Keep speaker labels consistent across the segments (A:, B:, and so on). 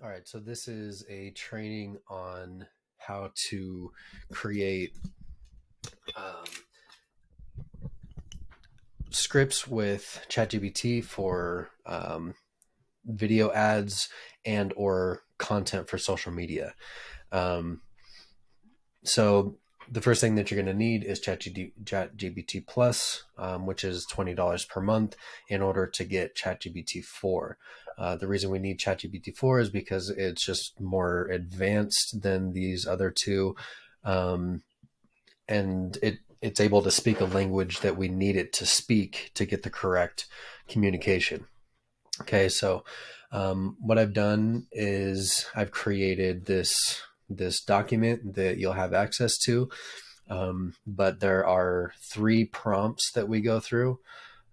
A: All right, so this is a training on how to create um, scripts with ChatGPT for video ads and or content for social media. Um, so the first thing that you're going to need is ChatGPT Plus, which is $20 per month in order to get ChatGPT 4. The reason we need ChatGPT 4 is because it's just more advanced than these other two, um, and it's able to speak a language that we need it to speak to get the correct communication. Okay, so what I've done is I've created this document that you'll have access to, but there are 3 prompts that we go through,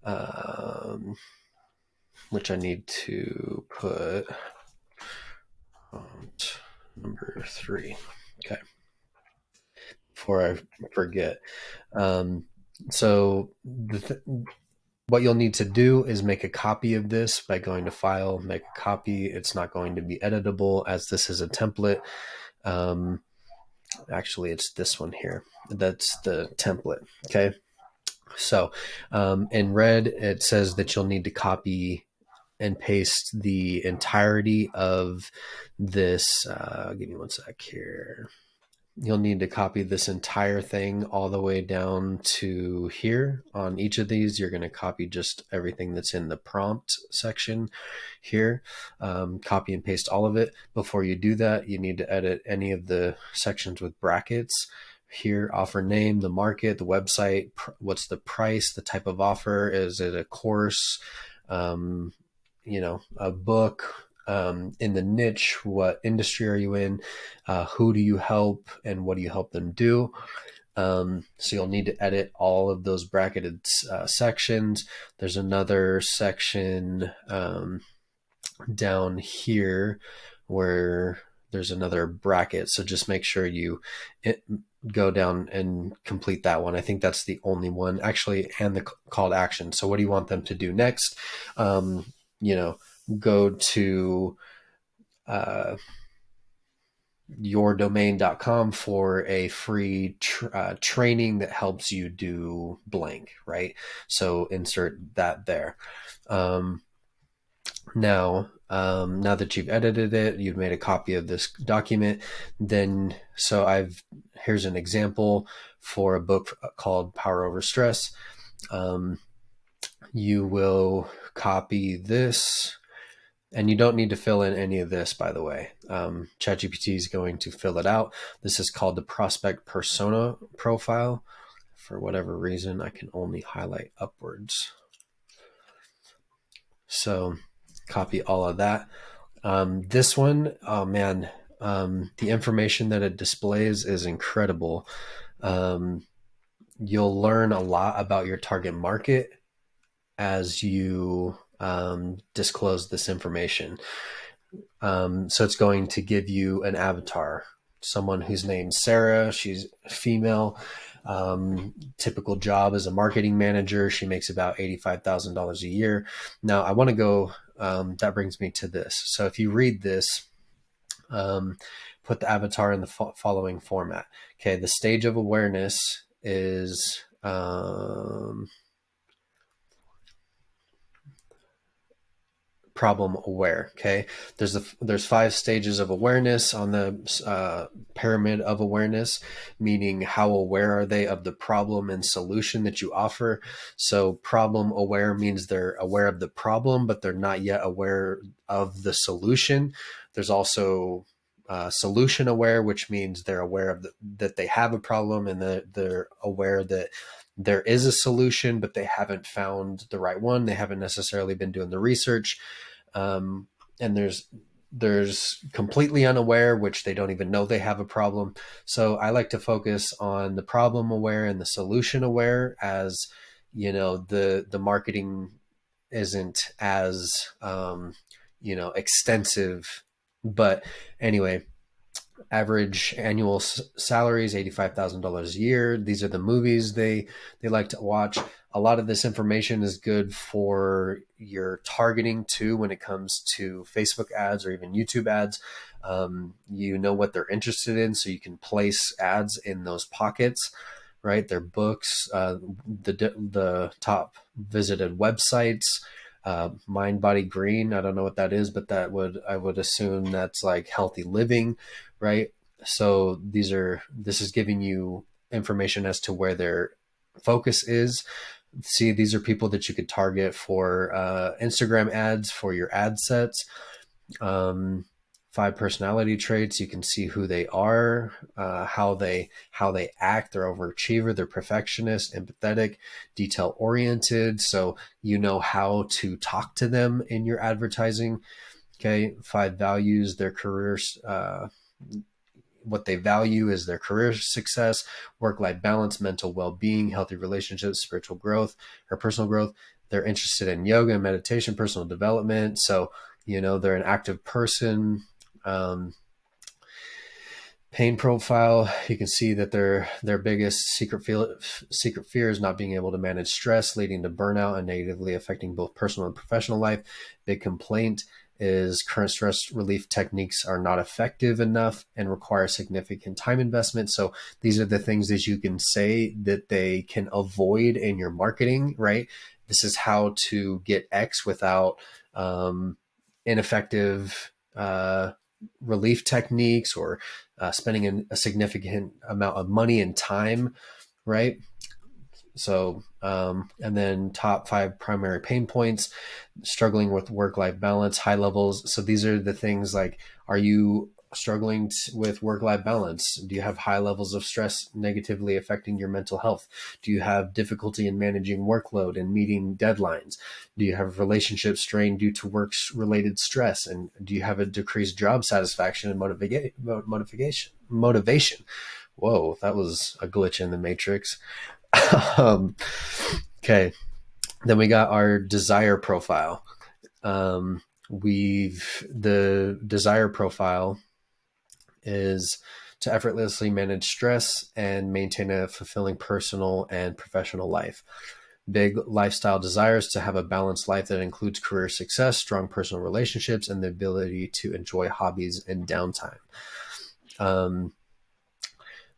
A: um, which I need to put prompt number 3. Okay, before I forget. Um, so what you'll need to do is make a copy of this by going to File, make a copy. It's not going to be editable as this is a template. Um, Actually, it's this one here. That's the template. Okay. So in red, it says that you'll need to copy and paste the entirety of this. Give me one sec here. You'll need to copy this entire thing all the way down to here. On each of these, you're going to copy just everything that's in the prompt section here. Copy and paste all of it. Before you do that, you need to edit any of the sections with brackets. Here, offer name, the market, the website, what's the price, the type of offer, is it a course, a book, in the niche, what industry are you in, who do you help, and what do you help them do. So you'll need to edit all of those bracketed sections. There's another section down here where there's another bracket. So just make sure you go down and complete that one. I think that's the only one actually, and the call to action. So what do you want them to do next? Go to yourdomain.com for a free training that helps you do blank, right? So insert that there. Now that you've edited it, you've made a copy of this document, then here's an example for a book called Power Over Stress. You will copy this, and you don't need to fill in any of this, by the way. ChatGPT is going to fill it out. This is called the prospect persona profile. For whatever reason, I can only highlight upwards. So copy all of that. This one, oh man, the information that it displays is incredible. You'll learn a lot about your target market as you disclose this information. So it's going to give you an avatar, someone whose name's Sarah. She's female. Typical job as a marketing manager. She makes about $85,000 a year. Now I want to go, that brings me to this. So if you read this, put the avatar in the following format. Okay. The stage of awareness is, problem aware. Okay, there's 5 stages of awareness on the pyramid of awareness, meaning how aware are they of the problem and solution that you offer. So problem aware means they're aware of the problem, but they're not yet aware of the solution. There's also solution aware, which means they're aware of that they have a problem, and they're aware that there is a solution, but they haven't found the right one. They haven't necessarily been doing the research. And there's completely unaware, which they don't even know they have a problem. So I like to focus on the problem aware and the solution aware, as the marketing isn't as extensive. But anyway, Average annual salary is $85,000 a year. These are the movies they like to watch. A lot of this information is good for your targeting too when it comes to Facebook ads or even YouTube ads. You know what they're interested in, so you can place ads in those pockets, right? Their books, the top visited websites, Mind Body Green. I don't know what that is, but I would assume that's like healthy living, right? So this is giving you information as to where their focus is. See, these are people that you could target for Instagram ads for your ad sets. um, 5 personality traits. You can see who they are, how they act. They're overachiever. They're perfectionist, empathetic, detail oriented. So you know how to talk to them in your advertising. Okay, 5 values. Their careers. What they value is their career success, work-life balance, mental well-being, healthy relationships, spiritual growth, or personal growth. They're interested in yoga and meditation, personal development. So, they're an active person. Um, Pain profile, you can see that their biggest secret fear is not being able to manage stress, leading to burnout and negatively affecting both personal and professional life. Big complaint is current stress relief techniques are not effective enough and require significant time investment. So these are the things that you can say that they can avoid in your marketing, right? This is how to get X without ineffective relief techniques or spending a significant amount of money and time, right? So, and then top 5 primary pain points: struggling with work-life balance, high levels. So these are the things like, are you struggling with work-life balance? Do you have high levels of stress negatively affecting your mental health? Do you have difficulty in managing workload and meeting deadlines? Do you have relationship strain due to work-related stress? And do you have a decreased job satisfaction and motivation? Whoa, that was a glitch in the matrix. um, okay, then we got our desire profile. The desire profile is to effortlessly manage stress and maintain a fulfilling personal and professional life. Big lifestyle desires: to have a balanced life that includes career success, strong personal relationships, and the ability to enjoy hobbies and downtime.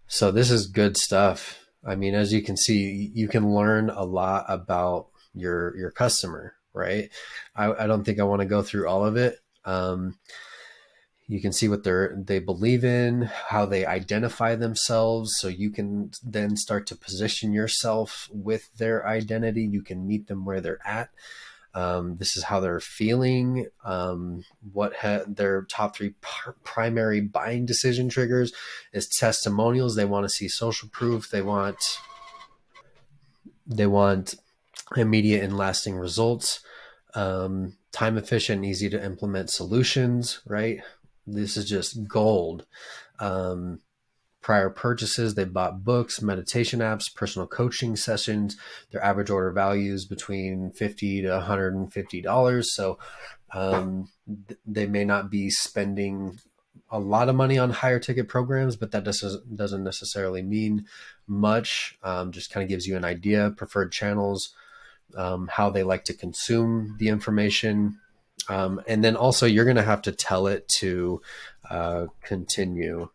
A: So this is good stuff. I mean, as you can see, you can learn a lot about your customer, right? I don't think I want to go through all of it. You can see what they believe in, how they identify themselves, so you can then start to position yourself with their identity. You can meet them where they're at. This is how they're feeling. Their top 3 primary buying decision triggers is testimonials. They want to see social proof. They want immediate and lasting results. Time efficient and easy to implement solutions, right? This is just gold. Prior purchases: they bought books, meditation apps, personal coaching sessions. Their average order values between $50 to $150. So they may not be spending a lot of money on higher ticket programs, but that doesn't necessarily mean much. Just kind of gives you an idea. Preferred channels, how they like to consume the information. And then also you're going to have to tell it to continue,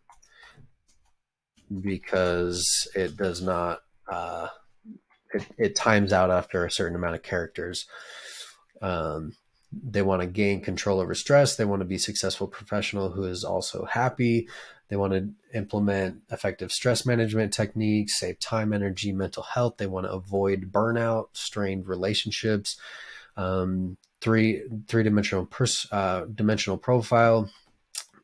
A: because it does not, it times out after a certain amount of characters. They want to gain control over stress. They want to be a successful professional who is also happy. They want to implement effective stress management techniques, save time, energy, mental health. They want to avoid burnout, strained relationships. Three-dimensional dimensional profile: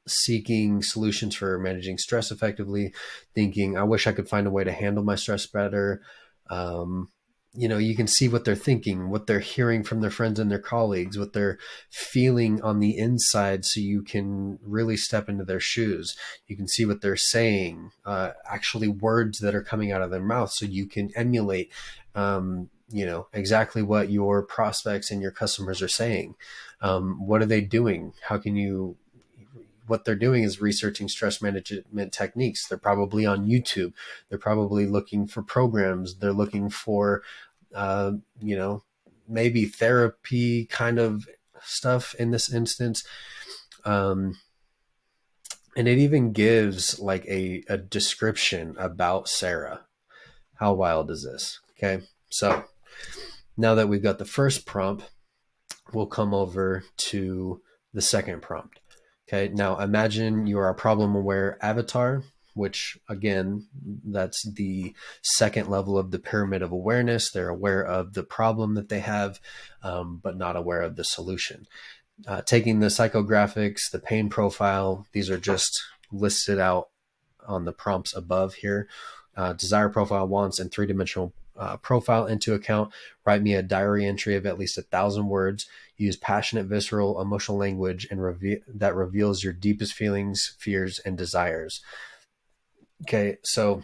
A: seeking solutions for managing stress effectively, thinking, I wish I could find a way to handle my stress better. You can see what they're thinking, what they're hearing from their friends and their colleagues, what they're feeling on the inside, so you can really step into their shoes. You can see what they're saying, actually words that are coming out of their mouth, so you can emulate exactly what your prospects and your customers are saying. What are they doing? How can you what they're doing is researching stress management techniques. They're probably on YouTube. They're probably looking for programs. They're looking for, maybe therapy kind of stuff in this instance. And it even gives like a description about Sarah. How wild is this? Okay. So now that we've got the first prompt, we'll come over to the second prompt. Okay. Now imagine you are a problem aware avatar, which again, that's the second level of the pyramid of awareness. They're aware of the problem that they have, but not aware of the solution. Taking the psychographics, the pain profile, these are just listed out on the prompts above here. Desire profile, wants, and three-dimensional profile into account. Write me a diary entry of at least 1,000 words. Use passionate, visceral, emotional language and that reveals your deepest feelings, fears, and desires. Okay, so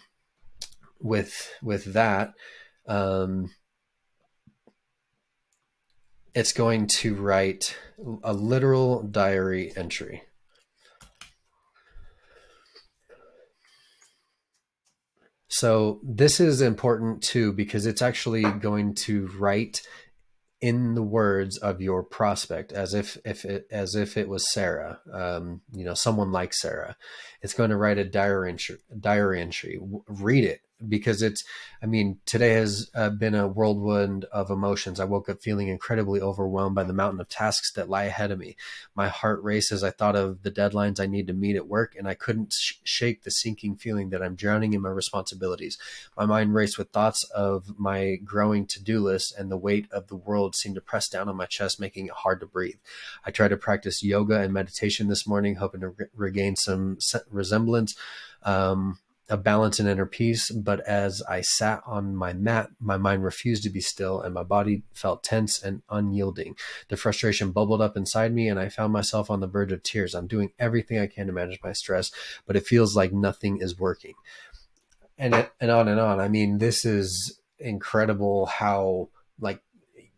A: with that, it's going to write a literal diary entry. So this is important too, because it's actually going to write in the words of your prospect as if it was Sarah, someone like Sarah. It's going to write a diary entry. Read it, because today has been a whirlwind of emotions. I woke up feeling incredibly overwhelmed by the mountain of tasks that lie ahead of me. My heart raced as I thought of the deadlines I need to meet at work, and I couldn't shake the sinking feeling that I'm drowning in my responsibilities. My mind raced with thoughts of my growing to-do list, and the weight of the world seemed to press down on my chest, making it hard to breathe. I tried to practice yoga and meditation this morning, hoping to regain some resemblance of balance and inner peace. But as I sat on my mat, my mind refused to be still, and my body felt tense and unyielding. The frustration bubbled up inside me, and I found myself on the verge of tears. I'm doing everything I can to manage my stress, but it feels like nothing is working. And on and on. I mean, this is incredible how, like,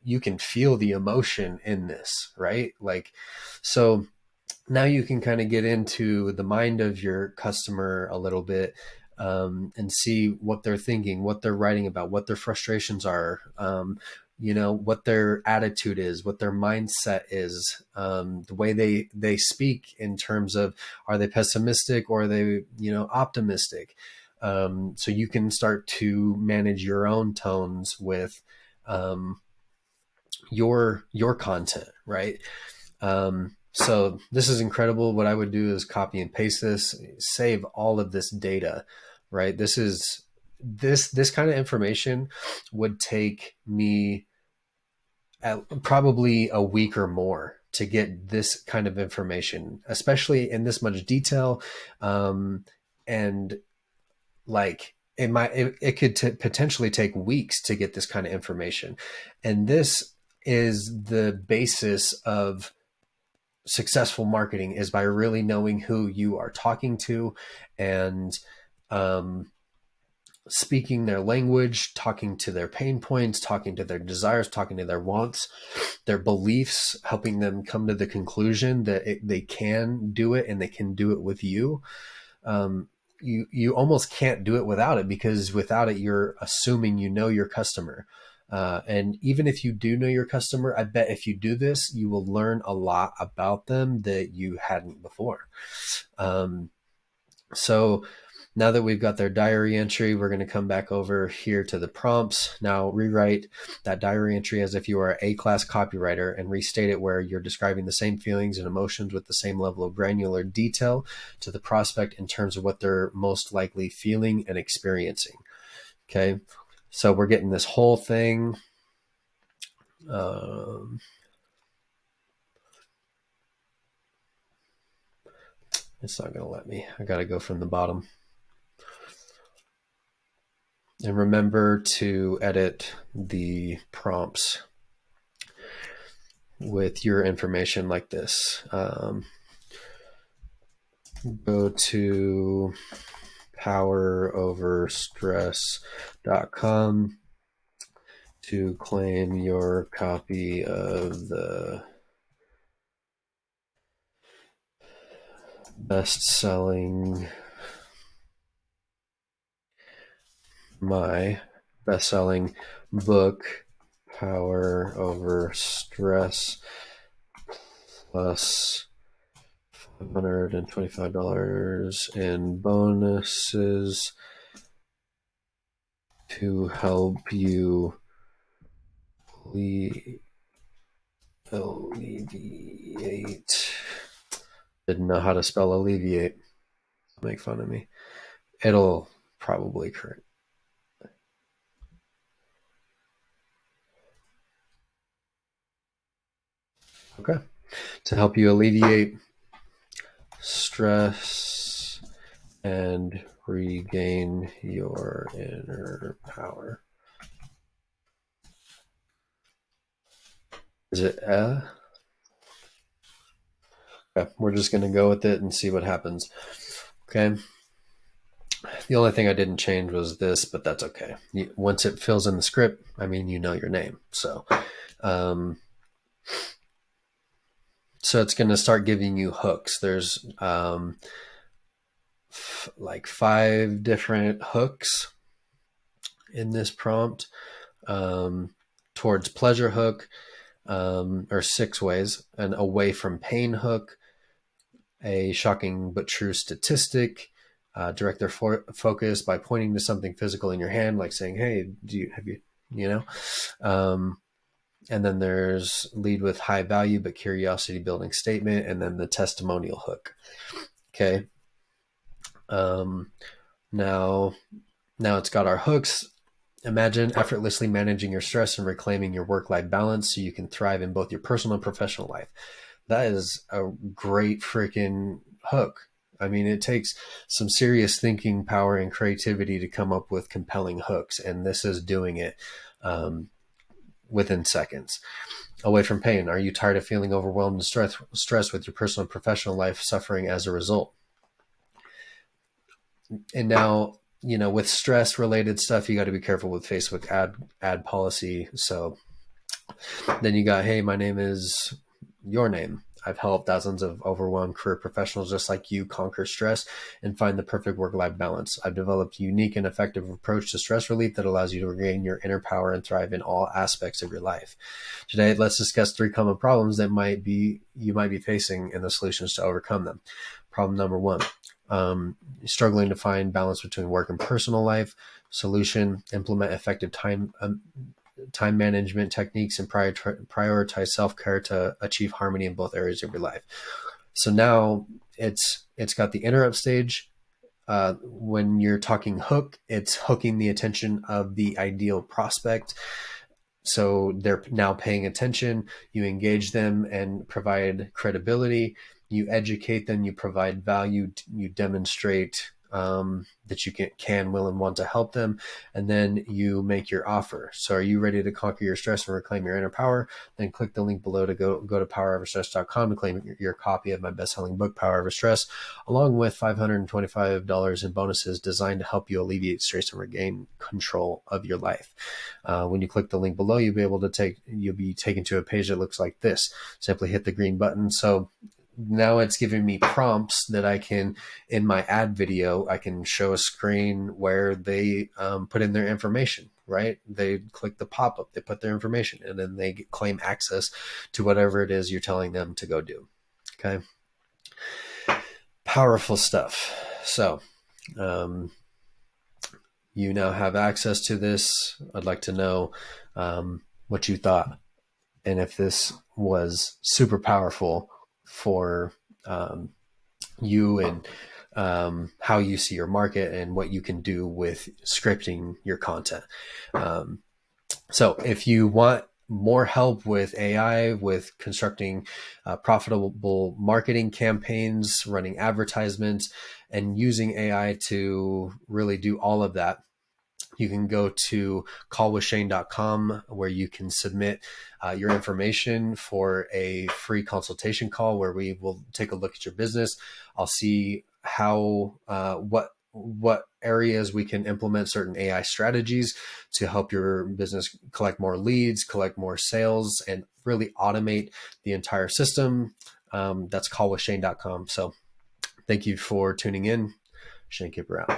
A: you can feel the emotion in this, right? Like, so now you can kind of get into the mind of your customer a little bit, and see what they're thinking, what they're writing about, what their frustrations are, what their attitude is, what their mindset is, the way they speak in terms of, are they pessimistic or are they, optimistic? So you can start to manage your own tones with your content, right? So this is incredible. What I would do is copy and paste this, save all of this data, right? This kind of information would take me probably a week or more to get this kind of information, especially in this much detail. And like, it could potentially take weeks to get this kind of information. And this is the basis of successful marketing, is by really knowing who you are talking to, and speaking their language, talking to their pain points, talking to their desires, talking to their wants, their beliefs, helping them come to the conclusion that they can do it, and they can do it with you. You almost can't do it without it, because without it, you're assuming you know your customer. And even if you do know your customer, I bet if you do this, you will learn a lot about them that you hadn't before. So now that we've got their diary entry, we're going to come back over here to the prompts. Now rewrite that diary entry as if you are an A-class copywriter, and restate it where you're describing the same feelings and emotions with the same level of granular detail to the prospect in terms of what they're most likely feeling and experiencing. Okay. So we're getting this whole thing. It's not going to let me. I got to go from the bottom. And remember to edit the prompts with your information like this. Go to poweroverstress.com to claim your copy of the best-selling, my best-selling book, Power Over Stress, plus $525 in bonuses to help you alleviate. Didn't know how to spell alleviate. Make fun of me. It'll probably correct. Okay. To help you alleviate stress and regain your inner power. Is it Okay, we're just going to go with it and see what happens. Okay. The only thing I didn't change was this, but that's okay. Once it fills in the script, I mean, you know your name. So it's going to start giving you hooks. There's like 5 different hooks in this prompt. Towards pleasure hook, or 6 ways: an away from pain hook, a shocking but true statistic, direct their focus by pointing to something physical in your hand, like saying, "Hey, have you, you know?" And then there's lead with high value but curiosity building statement, and then the testimonial hook. Okay. Now it's got our hooks. Imagine effortlessly managing your stress and reclaiming your work-life balance so you can thrive in both your personal and professional life. That is a great freaking hook. I mean, it takes some serious thinking power and creativity to come up with compelling hooks, and this is doing it within seconds. Away from pain. Are you tired of feeling overwhelmed and stressed with your personal and professional life suffering as a result? And now, with stress related stuff, you got to be careful with Facebook ad policy. So then you got, hey, my name is your name. I've helped thousands of overwhelmed career professionals just like you conquer stress and find the perfect work-life balance. I've developed a unique and effective approach to stress relief that allows you to regain your inner power and thrive in all aspects of your life. Today, let's discuss 3 common problems that you might be facing and the solutions to overcome them. Problem number 1. Struggling to find balance between work and personal life. Solution: implement effective time management techniques and prioritize self-care to achieve harmony in both areas of your life. So now it's got the interrupt stage. When you're talking hook, it's hooking the attention of the ideal prospect. So they're now paying attention. You engage them and provide credibility. You educate them. You provide value. You demonstrate that you can, will, and want to help them. And then you make your offer. So are you ready to conquer your stress and reclaim your inner power? Then click the link below to go to poweroverstress.com and claim your copy of my best-selling book, Power Over Stress, along with $525 in bonuses designed to help you alleviate stress and regain control of your life. When you click the link below, you'll be taken to a page that looks like this. Simply hit the green button. So now it's giving me prompts that I can, in my ad video, I can show a screen where they put in their information, right? They click the pop-up, they put their information, and then they claim access to whatever it is you're telling them to go do. Okay. Powerful stuff. So, you now have access to this. I'd like to know what you thought, and if this was super powerful for you and how you see your market and what you can do with scripting your content. So if you want more help with AI, with constructing profitable marketing campaigns, running advertisements, and using AI to really do all of that, you can go to callwithshane.com where you can submit your information for a free consultation call where we will take a look at your business. I'll see how what areas we can implement certain AI strategies to help your business collect more leads, collect more sales, and really automate the entire system. That's callwithshane.com. So Thank you for tuning in. Shane Kipper out.